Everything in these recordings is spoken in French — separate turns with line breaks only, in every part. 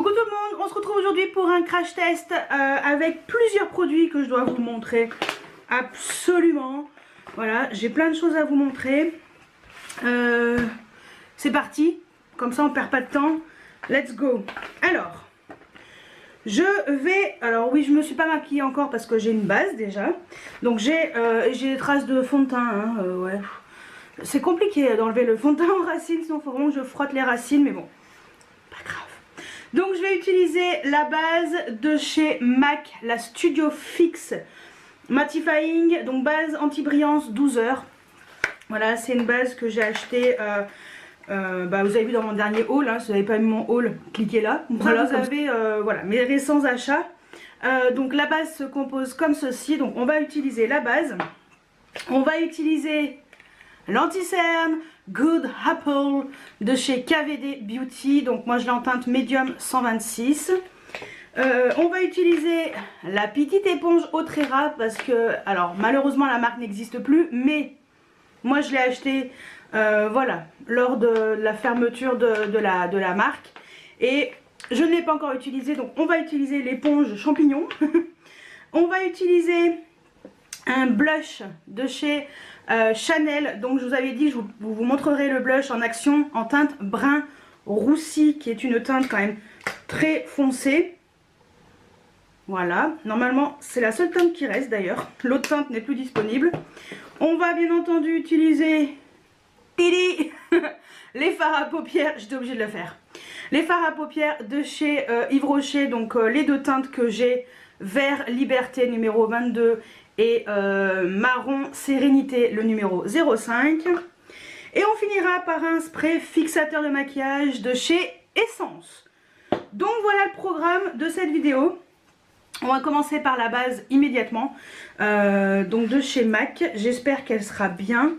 Coucou tout le monde, on se retrouve aujourd'hui pour un crash test avec plusieurs produits que je dois vous montrer absolument. Voilà, j'ai plein de choses à vous montrer. C'est parti, comme ça on perd pas de temps. Let's go. Alors, alors oui, je me suis pas maquillée encore parce que j'ai une base déjà. Donc j'ai des traces de fond de teint, hein, ouais. C'est compliqué d'enlever le fond de teint en racines, sinon il faut vraiment que je frotte les racines, mais bon, pas grave. Donc je vais utiliser la base de chez MAC, la Studio Fix Mattifying, donc base anti-brillance 12 heures. Voilà, c'est une base que j'ai achetée, vous avez vu dans mon dernier haul, hein, si vous n'avez pas vu mon haul, cliquez là. Voilà, vous avez voilà, mes récents achats. Donc la base se compose comme ceci, donc on va utiliser la base, on va utiliser l'anti-cerne Good Apple de chez KVD Beauty, donc moi je l'ai en teinte médium 126. On va utiliser la petite éponge Otrera parce que, alors malheureusement la marque n'existe plus, mais moi je l'ai acheté voilà, lors de la fermeture de la marque et je ne l'ai pas encore utilisé, donc on va utiliser l'éponge champignon. On va utiliser un blush de chez Chanel, donc je vous avais dit, je vous montrerai le blush en action en teinte brun roussi, qui est une teinte quand même très foncée. Voilà, normalement c'est la seule teinte qui reste d'ailleurs, l'autre teinte n'est plus disponible. On va bien entendu utiliser les fards à paupières, j'étais obligée de le faire. Les fards à paupières de chez Yves Rocher, donc les deux teintes que j'ai, vert Liberté numéro 22 et marron Sérénité le numéro 05. Et on finira par un spray fixateur de maquillage de chez Essence. Donc voilà le programme de cette vidéo. On va commencer par la base immédiatement, donc de chez MAC. J'espère qu'elle sera bien.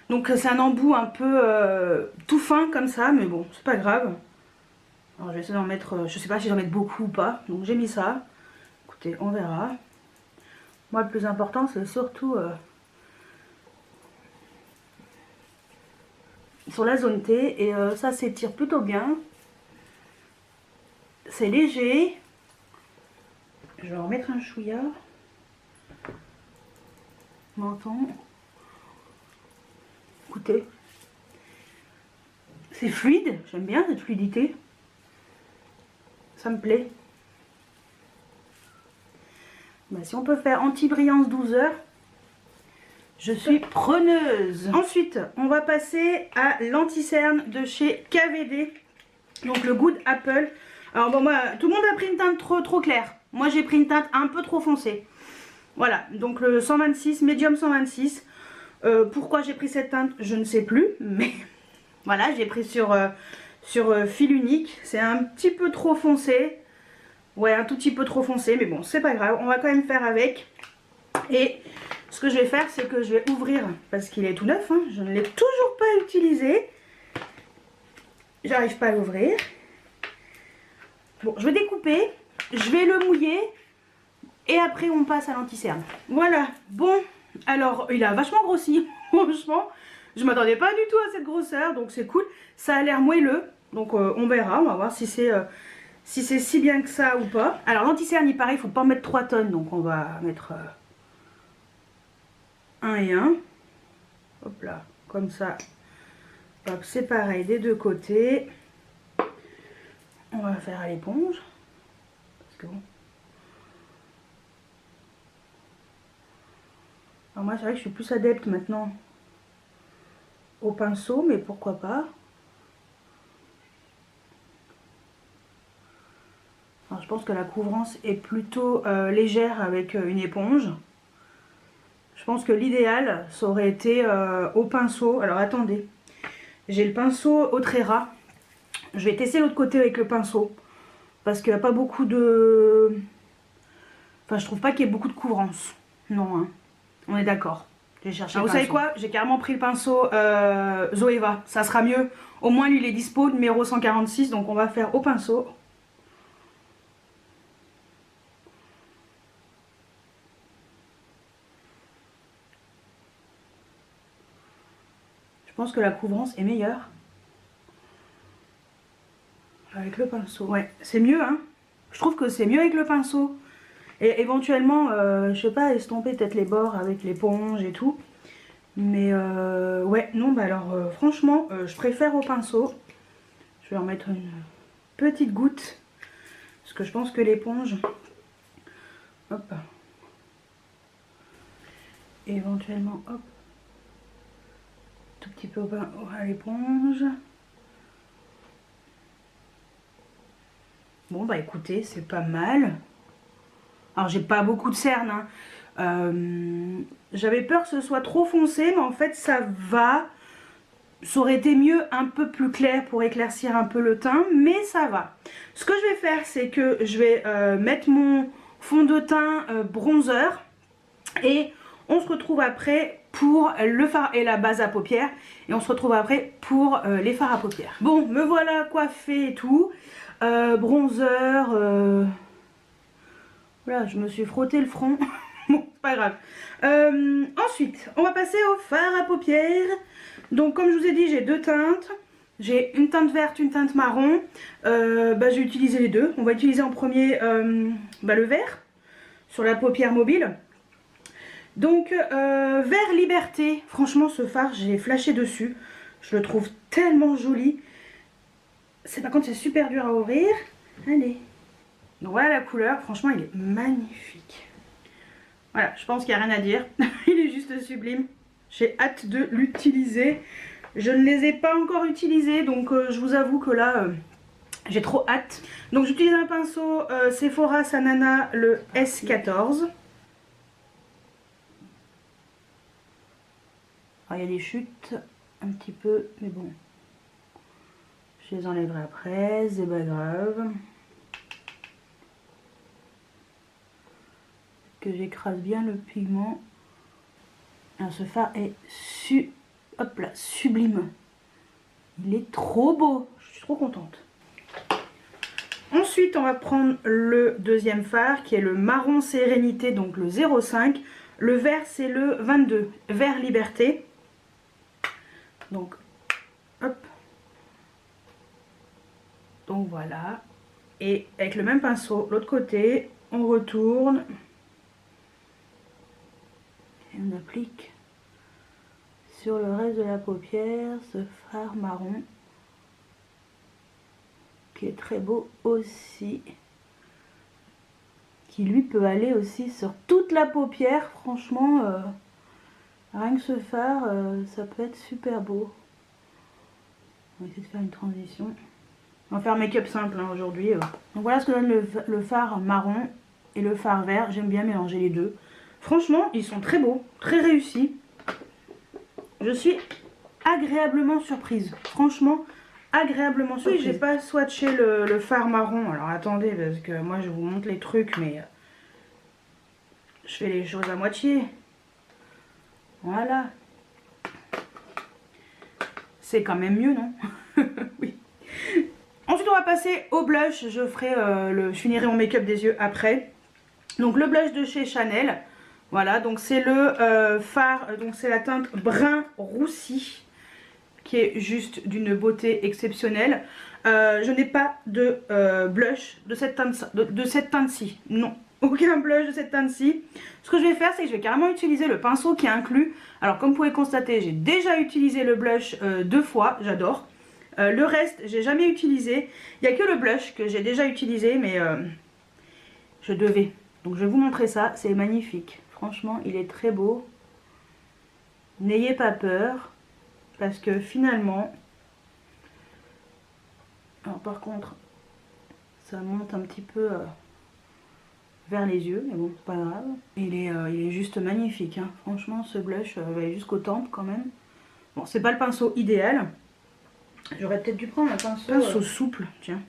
Donc c'est un embout un peu tout fin comme ça, mais bon, c'est pas grave. Alors je vais essayer d'en mettre, je sais pas si j'en mets beaucoup ou pas, donc j'ai mis ça. Écoutez, on verra. Moi le plus important c'est surtout sur la zone T, et ça s'étire plutôt bien. C'est léger. Je vais en mettre un chouïa. Menton. Écoutez, c'est fluide, j'aime bien cette fluidité. Ça me plaît. Bah, si on peut faire anti-brillance 12 heures, je suis preneuse. Ensuite, on va passer à l'anti-cerne de chez KVD. Donc le Good Apple. Alors bon, moi, tout le monde a pris une teinte trop claire. Moi, j'ai pris une teinte un peu trop foncée. Voilà, donc le 126, médium 126. Pourquoi j'ai pris cette teinte, je ne sais plus. Mais voilà, j'ai pris sur fil unique. C'est un petit peu trop foncé. Ouais, un tout petit peu trop foncé, mais bon, c'est pas grave. On va quand même faire avec. Et ce que je vais faire, c'est que je vais ouvrir, parce qu'il est tout neuf, hein, je ne l'ai toujours pas utilisé. J'arrive pas à l'ouvrir. Bon, je vais découper, je vais le mouiller, et après on passe à l'anti-cerne. Voilà, bon, alors il a vachement grossi, franchement. Je m'attendais pas du tout à cette grosseur, donc c'est cool. Ça a l'air moelleux, donc on verra, on va voir si c'est si bien que ça ou pas. Alors l'anti-cerne, il paraît, il faut pas mettre 3 tonnes, donc on va mettre 1 et 1. Hop là, comme ça. Hop, c'est pareil des deux côtés. On va faire à l'éponge. Parce que bon. Alors moi, c'est vrai que je suis plus adepte maintenant au pinceau, mais pourquoi pas. Alors, je pense que la couvrance est plutôt légère avec une éponge. Je pense que l'idéal, ça aurait été au pinceau. Alors attendez, j'ai le pinceau Otrera. Je vais tester l'autre côté avec le pinceau. Parce qu'il n'y a pas beaucoup de... Enfin, je trouve pas qu'il y ait beaucoup de couvrance. Non, hein. On est d'accord. J'ai cherché. Alors, vous savez quoi? J'ai carrément pris le pinceau Zoeva. Ça sera mieux. Au moins, lui, il est dispo, numéro 146. Donc, on va faire au pinceau. Je pense que la couvrance est meilleure. avec le pinceau. Ouais, c'est mieux, hein. Je trouve que c'est mieux avec le pinceau. Et éventuellement, je sais pas, estomper peut-être les bords avec l'éponge et tout. Mais ouais, non, bah alors franchement, je préfère au pinceau. Je vais en mettre une petite goutte. Parce que je pense que l'éponge... Hop. Et éventuellement, hop. Tout petit peu à l'éponge. Bon bah écoutez, c'est pas mal. Alors j'ai pas beaucoup de cernes, hein. J'avais peur que ce soit trop foncé, mais en fait ça va. Ça aurait été mieux un peu plus clair pour éclaircir un peu le teint, mais ça va. Ce que je vais faire, c'est que je vais mettre mon fond de teint bronzer et on se retrouve après pour le fard et la base à paupières et on se retrouve après pour les fards à paupières. Bon, me voilà coiffée et tout. Bronzer, voilà, je me suis frotté le front. Bon, c'est pas grave. Ensuite, on va passer au fard à paupières. Donc comme je vous ai dit, j'ai deux teintes. J'ai une teinte verte, une teinte marron. J'ai utilisé les deux. On va utiliser en premier le vert sur la paupière mobile. Donc vert Liberté. Franchement ce fard, j'ai flashé dessus. Je le trouve tellement joli. Par contre c'est super dur à ouvrir. Allez. Donc voilà la couleur. Franchement il est magnifique. Voilà, je pense qu'il n'y a rien à dire. Il est juste sublime. J'ai hâte de l'utiliser. Je ne les ai pas encore utilisés, donc je vous avoue que là, j'ai trop hâte. Donc j'utilise un pinceau Sephora Sanana, le S14. Alors, il y a des chutes, un petit peu, mais bon. Je les enlèverai après, c'est pas grave. Que j'écrase bien le pigment. Alors, ce fard est sublime. Il est trop beau. Je suis trop contente. Ensuite, on va prendre le deuxième fard qui est le marron sérénité, donc le 05. Le vert, c'est le 22, vert liberté. Donc, hop. Donc voilà. Et avec le même pinceau, l'autre côté, on retourne. Et on applique sur le reste de la paupière ce fard marron qui est très beau aussi, qui lui peut aller aussi sur toute la paupière. Franchement rien que ce fard ça peut être super beau. On va essayer de faire une transition. On va faire make-up simple hein, aujourd'hui. Donc voilà ce que donne le fard marron et le fard vert. J'aime bien mélanger les deux. Franchement ils sont très beaux, très réussis. Je suis agréablement surprise. Franchement, agréablement surprise. Oui, j'ai pas swatché le fard marron. Alors attendez, parce que moi je vous montre les trucs, mais je fais les choses à moitié. Voilà. C'est quand même mieux, non? Oui. Ensuite, on va passer au blush. Je ferai je finirai mon make-up des yeux après. Donc le blush de chez Chanel. Voilà, donc c'est le fard, donc c'est la teinte brun roussi qui est juste d'une beauté exceptionnelle. Je n'ai pas de blush de cette teinte-ci, non, aucun blush de cette teinte-ci. Ce que je vais faire, c'est que je vais carrément utiliser le pinceau qui est inclus. Alors comme vous pouvez constater, j'ai déjà utilisé le blush 2 fois, j'adore. Le reste, j'ai jamais utilisé. Il n'y a que le blush que j'ai déjà utilisé, mais je devais. Donc je vais vous montrer ça, c'est magnifique. Franchement, il est très beau. N'ayez pas peur. Parce que finalement... Alors par contre, ça monte un petit peu vers les yeux. Mais bon, c'est pas grave. Il est juste magnifique. Hein. Franchement, ce blush va aller jusqu'aux tempes quand même. Bon, c'est pas le pinceau idéal. J'aurais peut-être dû prendre un pinceau souple. Tiens.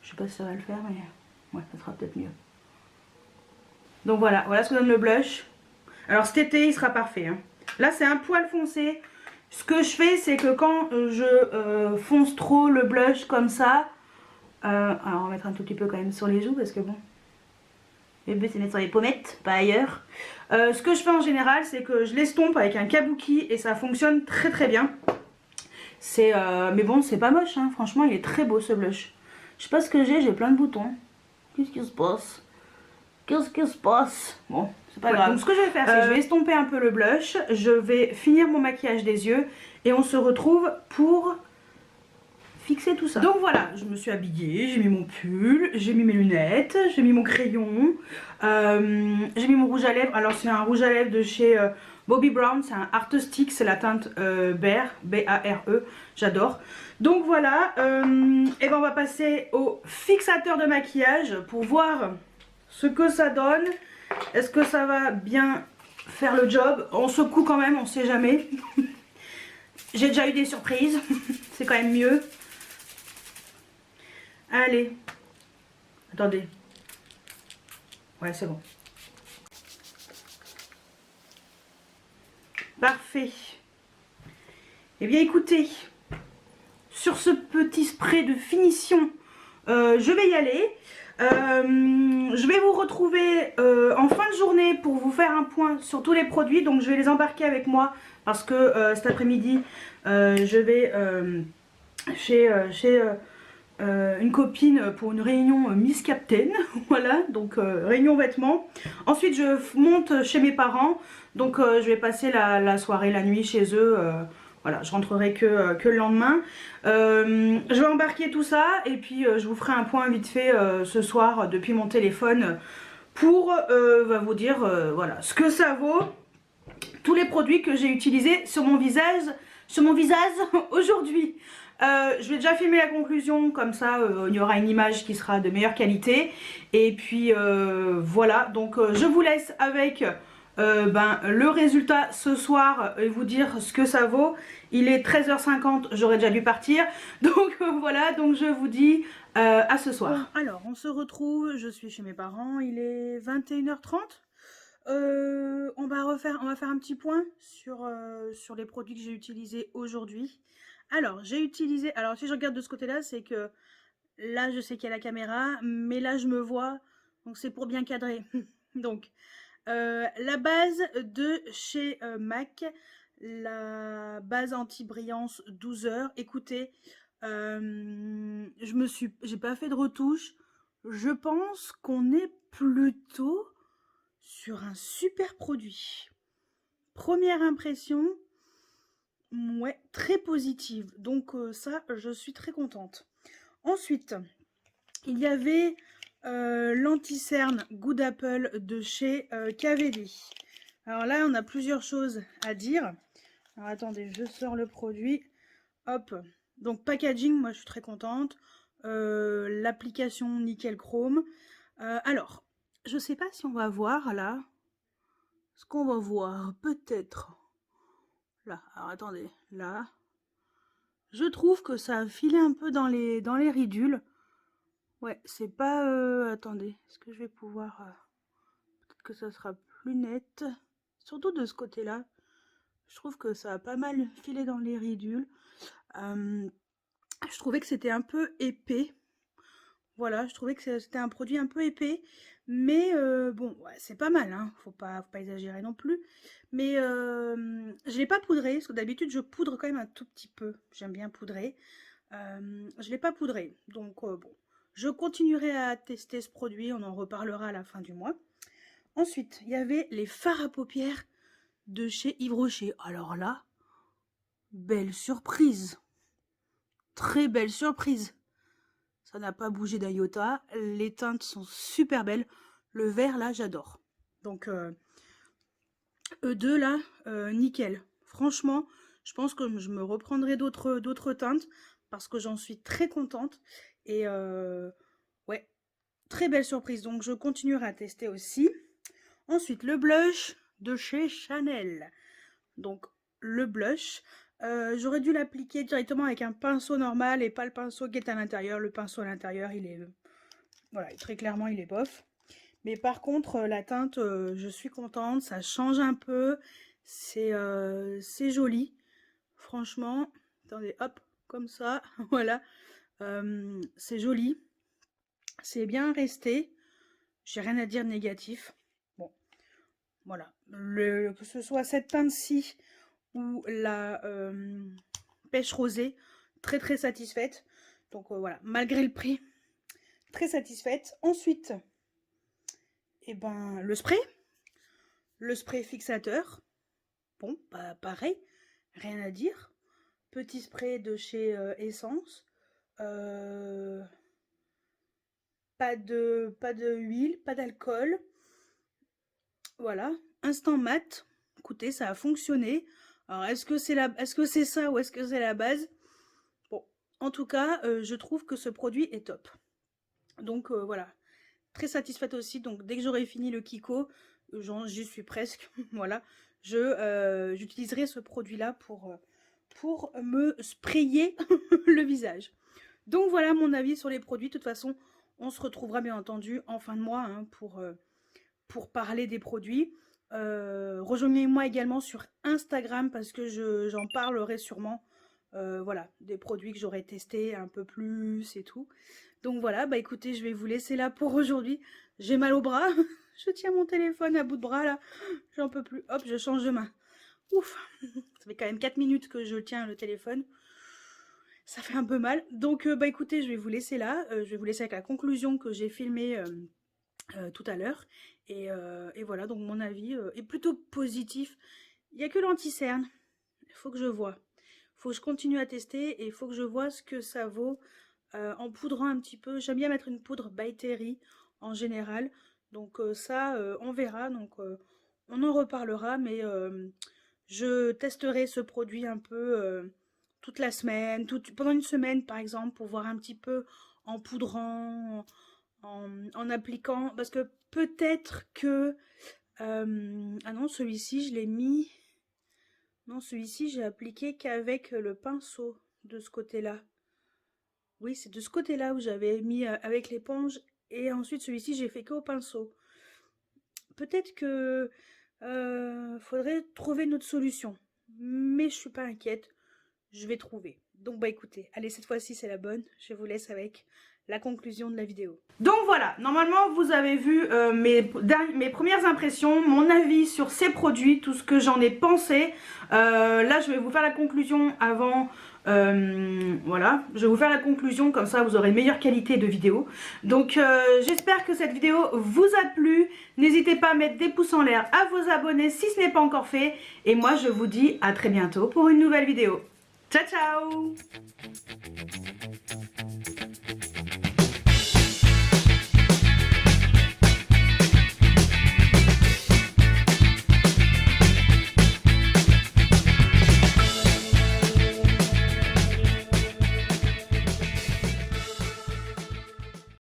Je sais pas si ça va le faire, mais... ouais, ça sera peut-être mieux. Donc voilà, voilà ce que donne le blush. Alors cet été il sera parfait hein. Là c'est un poil foncé. Ce que je fais c'est que quand je fonce trop le blush comme ça, alors on va mettre un tout petit peu quand même sur les joues parce que bon, le but c'est de mettre sur les pommettes, pas ailleurs. Ce que je fais en général c'est que je l'estompe avec un kabuki et ça fonctionne très très bien. Mais bon, c'est pas moche, hein. Franchement, il est très beau ce blush. Je sais pas ce que j'ai plein de boutons. Qu'est-ce qui se passe? Qu'est-ce qui se passe? Bon, c'est pas grave. Donc ce que je vais faire, c'est que je vais estomper un peu le blush, je vais finir mon maquillage des yeux et on se retrouve pour fixer tout ça. Donc voilà, je me suis habillée, j'ai mis mon pull, j'ai mis mes lunettes, j'ai mis mon crayon, j'ai mis mon rouge à lèvres. Alors c'est un rouge à lèvres de chez Bobbi Brown, c'est un Artistic, c'est la teinte Bare, B-A-R-E, j'adore. Donc voilà, et ben on va passer au fixateur de maquillage pour voir ce que ça donne. Est-ce que ça va bien faire le job? On secoue quand même, on sait jamais. J'ai déjà eu des surprises, c'est quand même mieux. Allez, attendez. Ouais, c'est bon. Parfait. Eh bien écoutez, sur ce petit spray de finition, je vais y aller. Je vais vous retrouver en fin de journée pour vous faire un point sur tous les produits. Donc je vais les embarquer avec moi parce que cet après-midi, je vais chez une copine pour une réunion Miss Captain. Voilà, donc réunion vêtements. Ensuite je monte chez mes parents. Donc je vais passer la soirée, la nuit chez eux. Voilà, je rentrerai que le lendemain. Je vais embarquer tout ça et puis je vous ferai un point vite fait ce soir depuis mon téléphone pour vous dire voilà ce que ça vaut, tous les produits que j'ai utilisés sur mon visage aujourd'hui. Je vais déjà filmer la conclusion, comme ça il y aura une image qui sera de meilleure qualité. Et puis voilà, donc je vous laisse avec le résultat ce soir et vous dire ce que ça vaut. Il est 13h50, j'aurais déjà dû partir. Donc voilà, donc je vous dis à ce soir. Bon, alors on se retrouve, je suis chez mes parents, il est 21h30. On va faire un petit point sur les produits que j'ai utilisés aujourd'hui. Alors j'ai utilisé, alors si je regarde de ce côté là, c'est que là je sais qu'il y a la caméra, mais là je me vois, donc c'est pour bien cadrer. Donc la base de chez MAC, la base anti-brillance 12 heures. Écoutez, j'ai pas fait de retouche. Je pense qu'on est plutôt sur un super produit. Première impression, ouais, très positive. Donc ça, je suis très contente. Ensuite, il y avait l'anti-cerne Good Apple de chez KVD. Alors là, on a plusieurs choses à dire. Alors attendez, je sors le produit. Hop. Donc packaging, moi je suis très contente. L'application nickel chrome. Alors, je sais pas si on va voir là. Ce qu'on va voir, peut-être. Là, alors attendez, là. Je trouve que ça a filé un peu dans les ridules. Ouais, c'est pas... attendez, est-ce que je vais pouvoir... peut-être que ça sera plus net. Surtout de ce côté-là. Je trouve que ça a pas mal filé dans les ridules. Je trouvais que c'était un peu épais. Voilà, je trouvais que c'était un produit un peu épais. Mais bon, ouais, c'est pas mal, hein. Faut pas exagérer non plus. Mais je l'ai pas poudré, parce que d'habitude je poudre quand même un tout petit peu. J'aime bien poudrer. Je l'ai pas poudré. Donc bon, je continuerai à tester ce produit. On en reparlera à la fin du mois. Ensuite, il y avait les fards à paupières de chez Yves Rocher. Alors là, belle surprise. Très belle surprise. Ça n'a pas bougé d'un iota. Les teintes sont super belles. Le vert là, j'adore. Donc E2 là, nickel. Franchement, je pense que je me reprendrai d'autres teintes parce que j'en suis très contente. Et ouais, très belle surprise. Donc je continuerai à tester aussi. Ensuite, le blush de chez Chanel. Donc le blush, j'aurais dû l'appliquer directement avec un pinceau normal et pas le pinceau qui est à l'intérieur. Le pinceau à l'intérieur, il est... voilà, très clairement, il est bof. Mais par contre, la teinte, je suis contente. Ça change un peu. C'est joli. Franchement, attendez, hop, comme ça. Voilà. C'est joli. C'est bien resté. J'ai rien à dire de négatif. Bon, voilà. Que ce soit cette teinte-ci ou la pêche rosée, très très satisfaite. Donc voilà, malgré le prix, très satisfaite. Ensuite, et ben, le spray fixateur. Bon, bah pareil, rien à dire. Petit spray de chez Essence. Pas de huile, pas d'alcool. Voilà, instant mat. Écoutez, ça a fonctionné. Alors, est-ce que c'est ça ou est-ce que c'est la base? Bon, en tout cas, je trouve que ce produit est top. Donc voilà, très satisfaite aussi. Donc dès que j'aurai fini le Kiko, j'y suis presque. Voilà, j'utiliserai ce produit-là pour me sprayer le visage. Donc voilà mon avis sur les produits. De toute façon, on se retrouvera bien entendu en fin de mois hein, pour parler des produits. Rejoignez-moi également sur Instagram parce que j'en parlerai sûrement. Voilà, des produits que j'aurais testés un peu plus et tout. Donc voilà, bah écoutez, je vais vous laisser là pour aujourd'hui. J'ai mal au bras. Je tiens mon téléphone à bout de bras là. J'en peux plus. Hop, je change de main. Ouf. Ça fait quand même 4 minutes que je tiens le téléphone. Ça fait un peu mal. Donc bah écoutez, je vais vous laisser là. Je vais vous laisser avec la conclusion que j'ai filmée tout à l'heure. Et voilà, donc mon avis est plutôt positif. Il n'y a que l'anti-cerne. Il faut que je vois. Il faut que je continue à tester et il faut que je vois ce que ça vaut en poudrant un petit peu. J'aime bien mettre une poudre by Terry en général. Donc ça, on verra. Donc on en reparlera. Mais je testerai ce produit un peu toute la semaine, pendant une semaine par exemple, pour voir un petit peu en poudrant, en appliquant. Parce que peut-être que... ah non, celui-ci, je l'ai mis... Non, celui-ci, j'ai appliqué qu'avec le pinceau de ce côté-là. Oui, c'est de ce côté-là où j'avais mis avec l'éponge. Et ensuite, celui-ci, j'ai fait qu'au pinceau. Peut-être que faudrait trouver une autre solution. Mais je suis pas inquiète. Je vais trouver. Donc, bah écoutez, allez, cette fois-ci, c'est la bonne. Je vous laisse avec la conclusion de la vidéo. Donc voilà, normalement vous avez vu mes premières impressions, mon avis sur ces produits, tout ce que j'en ai pensé. Là je vais vous faire la conclusion avant, voilà, je vais vous faire la conclusion, comme ça vous aurez une meilleure qualité de vidéo. Donc j'espère que cette vidéo vous a plu, n'hésitez pas à mettre des pouces en l'air, à vous abonner si ce n'est pas encore fait. Et moi je vous dis à très bientôt pour une nouvelle vidéo. Ciao ciao!